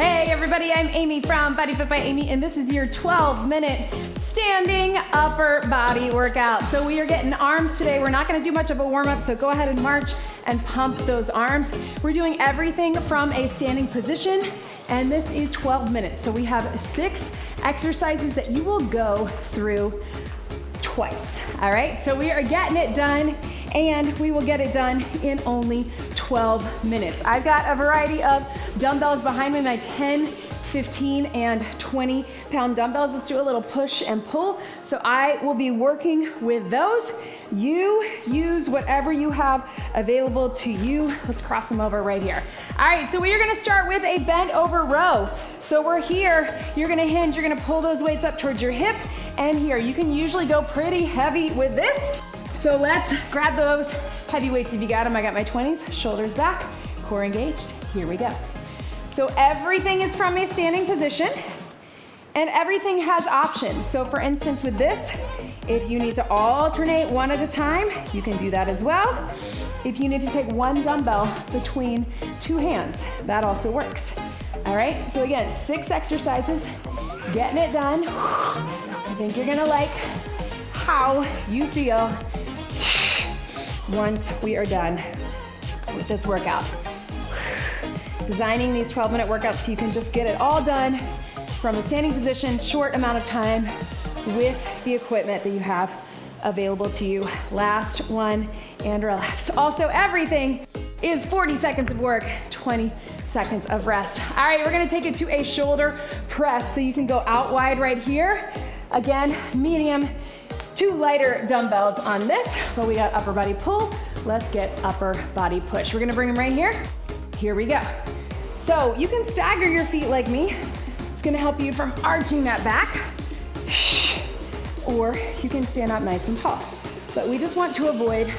Hey everybody, I'm Amy from BodyFit by Amy, and this is your 12-minute standing upper body workout. So we are getting arms today. We're not gonna do much of a warm-up, so go ahead and march and pump those arms. We're doing everything from a standing position, and this is 12 minutes. So we have 6 exercises that you will go through twice, all right? So we are getting it done, and we will get it done in only 12 minutes. I've got a variety of dumbbells behind me, my 10, 15, and 20 pound dumbbells. Let's do a little push and pull. So I will be working with those. You use whatever you have available to you. Let's cross them over right here. All right, so we are gonna start with a bent over row. So we're here, you're gonna hinge, you're gonna pull those weights up towards your hip, and here, you can usually go pretty heavy with this. So let's grab those heavy weights if you got them. I got my 20s, shoulders back, core engaged. Here we go. So everything is from a standing position, and everything has options. So for instance, with this, if you need to alternate one at a time, you can do that as well. If you need to take one dumbbell between 2 hands, that also works. All right, so again, 6 exercises, getting it done. I think you're gonna like how you feel once we are done with this workout. Designing these 12-minute workouts so you can just get it all done from a standing position, short amount of time with the equipment that you have available to you. Last one, and relax. Also, everything is 40 seconds of work, 20 seconds of rest. All right, we're gonna take it to a shoulder press. So you can go out wide right here. Again, medium to lighter dumbbells on this, but we got upper body pull. Let's get upper body push. We're gonna bring them right here. Here we go. So you can stagger your feet like me. It's gonna help you from arching that back, or you can stand up nice and tall. But we just want to avoid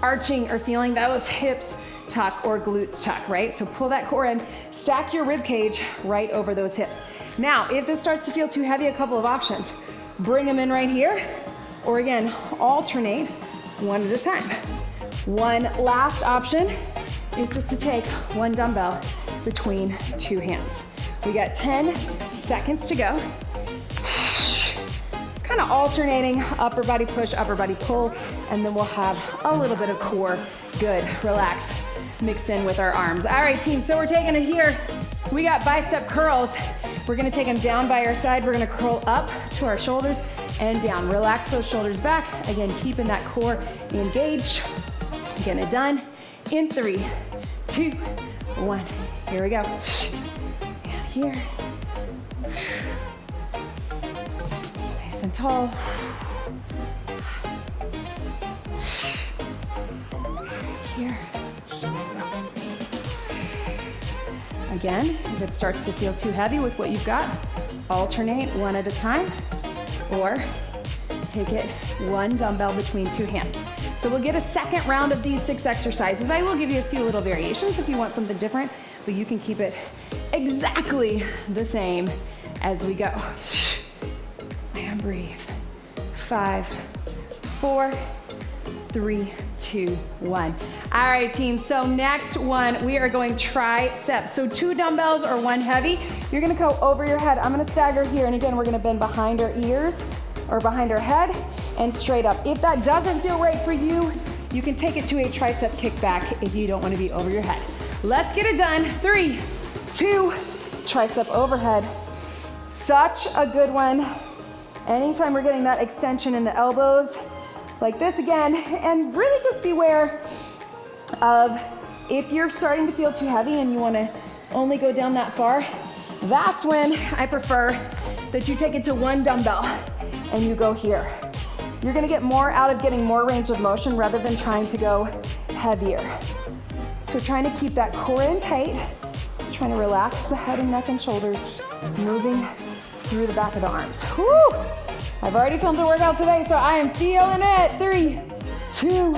arching or feeling those hips tuck or glutes tuck, right? So pull that core in, stack your rib cage right over those hips. Now, if this starts to feel too heavy, a couple of options. Bring them in right here, or again, alternate one at a time. One last option is just to take one dumbbell between 2 hands. We got 10 seconds to go. It's kind of alternating upper body push, upper body pull, and then we'll have a little bit of core, good, relax, mixed in with our arms. All right, team, so we're taking it here. We got bicep curls. We're gonna take them down by our side. We're gonna curl up to our shoulders and down. Relax those shoulders back. Again, keeping that core engaged. Getting it done in 3, 2, 1. Here we go. And here. Nice and tall. Here. Again, if it starts to feel too heavy with what you've got, alternate one at a time, or take it one dumbbell between 2 hands. So we'll get a second round of these 6 exercises. I will give you a few little variations if you want something different, but you can keep it exactly the same as we go. And breathe. 5, 4, 3, 2, 1. All right, team, so next one, we are going triceps. So 2 dumbbells or 1 heavy. You're gonna go over your head. I'm gonna stagger here, and again, we're gonna bend behind our ears or behind our head and straight up. If that doesn't feel right for you, you can take it to a tricep kickback if you don't wanna be over your head. Let's get it done. 3, 2, tricep overhead. Such a good one. Anytime we're getting that extension in the elbows, like this again, and really just beware of if you're starting to feel too heavy and you wanna only go down that far, that's when I prefer that you take it to 1 dumbbell and you go here. You're gonna get more out of getting more range of motion rather than trying to go heavier. So trying to keep that core in tight, trying to relax the head and neck and shoulders, moving through the back of the arms. Whew! I've already filmed a workout today, so I am feeling it. 3, 2,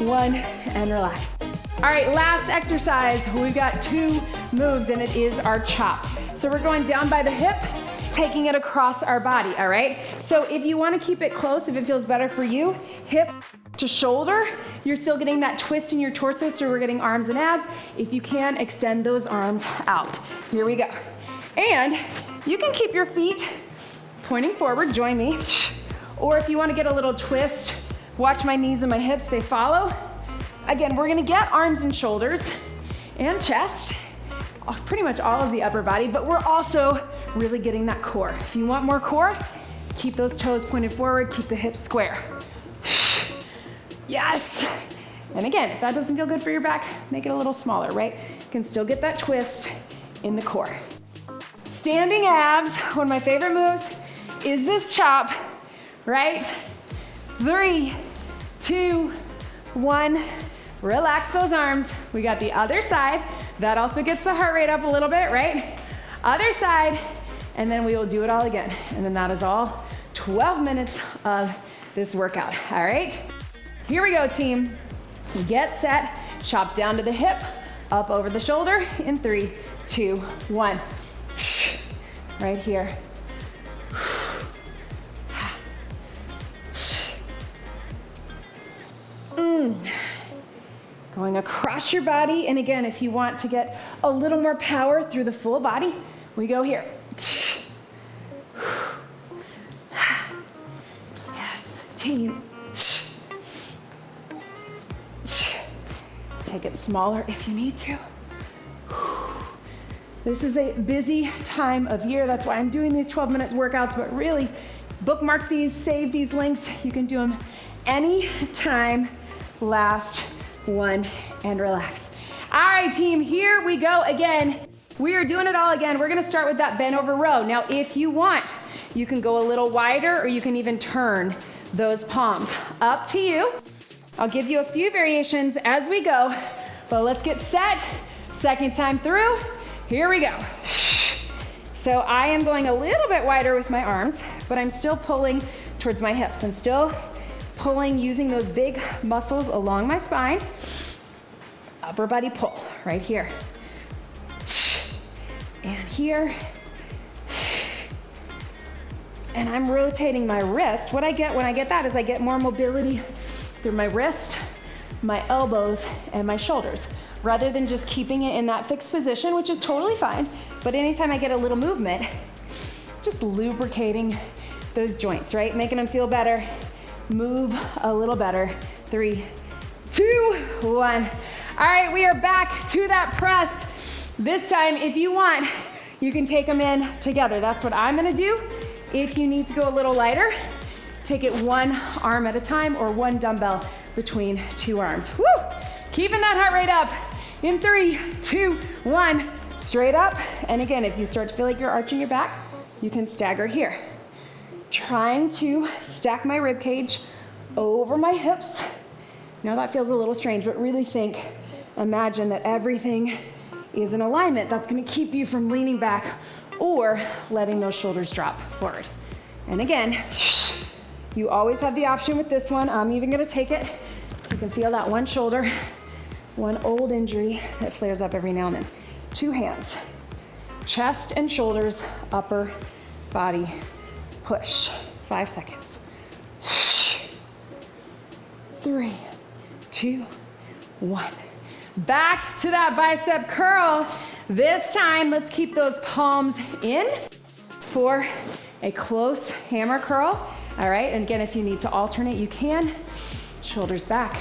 1, and relax. All right, last exercise. We've got 2 moves, and it is our chop. So we're going down by the hip, taking it across our body, all right? So if you wanna keep it close, if it feels better for you, hip to shoulder. You're still getting that twist in your torso, so we're getting arms and abs. If you can, extend those arms out. Here we go. And you can keep your feet pointing forward, join me. Or if you want to get a little twist, watch my knees and my hips, they follow. Again, we're gonna get arms and shoulders and chest, pretty much all of the upper body, but we're also really getting that core. If you want more core, keep those toes pointed forward, keep the hips square. Yes. And again, if that doesn't feel good for your back, make it a little smaller, right? You can still get that twist in the core. Standing abs, one of my favorite moves is this chop, right? 3, 2, 1. Relax those arms. We got the other side. That also gets the heart rate up a little bit, right? Other side, and then we will do it all again. And then that is all 12 minutes of this workout, all right? Here we go, team. Get set, chop down to the hip, up over the shoulder in 3, 2, 1. Right here. Going across your body, and again, if you want to get a little more power through the full body, we go here. Yes, team. Take it smaller if you need to. This is a busy time of year. That's why I'm doing these 12-minute workouts, but really bookmark these, save these links. You can do them anytime. Last one and relax. All right, team, here we go again. We are doing it all again. We're gonna start with that bent over row. Now, if you want, you can go a little wider or you can even turn those palms. Up to you. I'll give you a few variations as we go, but let's get set. Second time through, here we go. So I am going a little bit wider with my arms, but I'm still pulling towards my hips. I'm still pulling using those big muscles along my spine. Upper body pull, right here. And here. And I'm rotating my wrist. What I get when I get that is I get more mobility through my wrist, my elbows, and my shoulders, rather than just keeping it in that fixed position, which is totally fine. But anytime I get a little movement, just lubricating those joints, right? Making them feel better, move a little better. 3, 2, 1. All right, we are back to that press. This time, if you want, you can take them in together. That's what I'm gonna do. If you need to go a little lighter, take it one arm at a time or one dumbbell between two arms. Woo! Keeping that heart rate up in 3, 2, 1. Straight up. And again, if you start to feel like you're arching your back, you can stagger here. Trying to stack my rib cage over my hips. Now that feels a little strange, but really imagine that everything is in alignment. That's gonna keep you from leaning back or letting those shoulders drop forward. And again, you always have the option with this one. I'm even gonna take it so you can feel that one shoulder, one old injury that flares up every now and then. 2 hands, chest and shoulders, upper body push. 5 seconds. 3, 2, 1. Back to that bicep curl. This time, let's keep those palms in for a close hammer curl. All right, and again, if you need to alternate, you can. Shoulders back,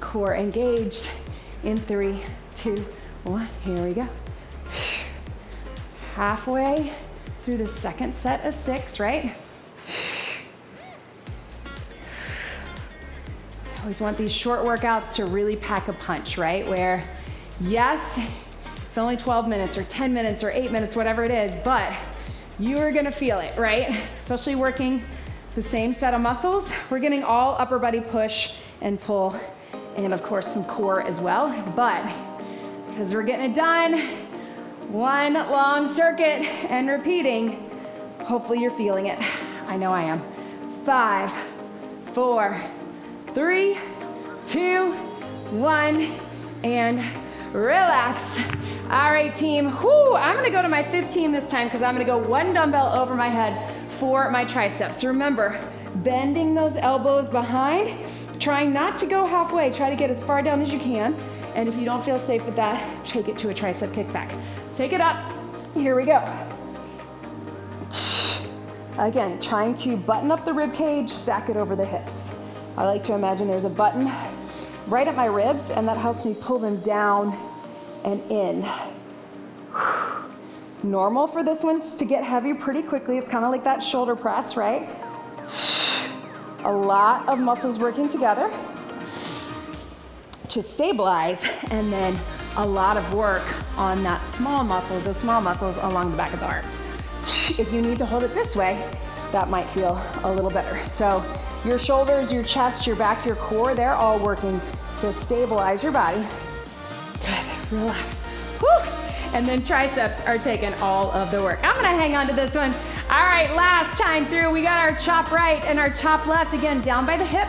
core engaged in 3, 2, 1. Here we go. Halfway through the second set of 6, right? I always want these short workouts to really pack a punch, right? Where, yes, it's only 12 minutes or 10 minutes or 8 minutes, whatever it is, but you are gonna feel it, right? Especially working the same set of muscles. We're getting all upper body push and pull, and of course some core as well. But because we're getting it done, one long circuit and repeating, hopefully you're feeling it. I know I am. 5, 4, 3, 2, 1, and relax. All right, team. Whoo, I'm gonna go to my 15 this time because I'm gonna go one dumbbell over my head for my triceps. So remember, bending those elbows behind, Trying not to go halfway, try to get as far down as you can. And if you don't feel safe with that, take it to a tricep kickback. Let's take it up. Here we go. Again, trying to button up the rib cage, stack it over the hips. I like to imagine there's a button right at my ribs, and that helps me pull them down and in. Normal for this one just to get heavy pretty quickly. It's kind of like that shoulder press, right? A lot of muscles working together to stabilize, and then a lot of work on that small muscle, the small muscles along the back of the arms. If you need to hold it this way, that might feel a little better. So your shoulders, your chest, your back, your core, they're all working to stabilize your body. Good, relax. Whew. And then triceps are taking all of the work. I'm gonna hang on to this one. All right, last time through, we got our chop right and our chop left. Again, down by the hip,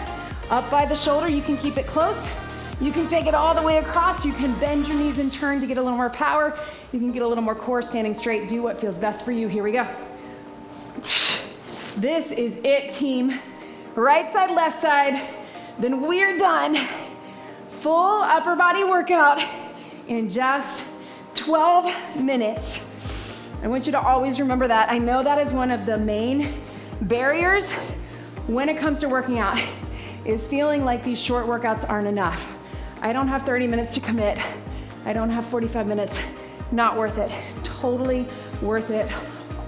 up by the shoulder. You can keep it close. You can take it all the way across. You can bend your knees and turn to get a little more power. You can get a little more core standing straight. Do what feels best for you. Here we go. This is it, team. Right side, left side. Then we're done. Full upper body workout in just 12 minutes. I want you to always remember that. I know that is one of the main barriers when it comes to working out, is feeling like these short workouts aren't enough. I don't have 30 minutes to commit. I don't have 45 minutes. Not worth it. Totally worth it.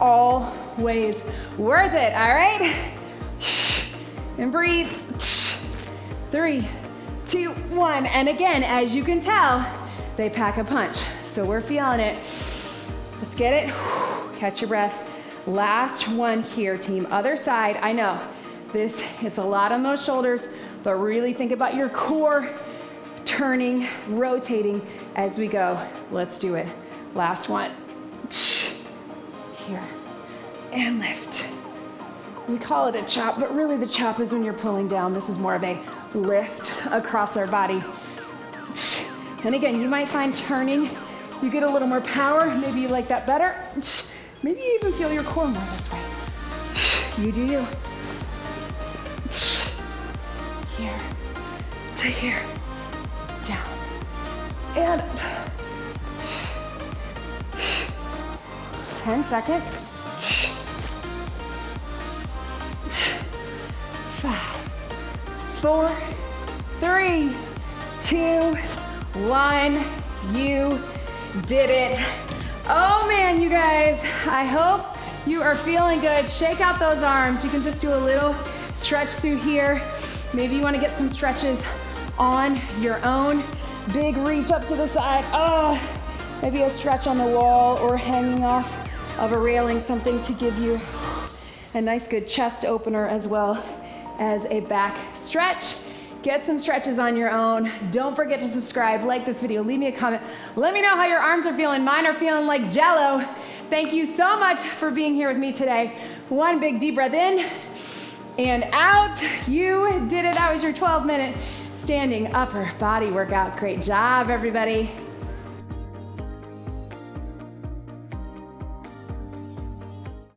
Always worth it, all right? And breathe. 3, 2, 1. And again, as you can tell, they pack a punch. So we're feeling it. Let's get it. Catch your breath. Last one here, team. Other side. I know it's a lot on those shoulders, but really think about your core turning, rotating as we go. Let's do it. Last one. Here. And lift. We call it a chop, but really the chop is when you're pulling down. This is more of a lift across our body. And again, you might find turning, you get a little more power. Maybe you like that better. Maybe you even feel your core more this way. You do you. Here to here. Down. And up. 10 seconds. 5, 4, 3, 2, 1. You did it. Oh man, you guys, I hope you are feeling good. Shake out those arms. You can just do a little stretch through here. Maybe you want to get some stretches on your own. Big reach up to the side. Oh, maybe a stretch on the wall or hanging off of a railing, something to give you a nice good chest opener as well as a back stretch. Get some stretches on your own. Don't forget to subscribe, like this video, leave me a comment. Let me know how your arms are feeling. Mine are feeling like jello. Thank you so much for being here with me today. One big deep breath in and out. You did it. That was your 12-minute standing upper body workout. Great job, everybody.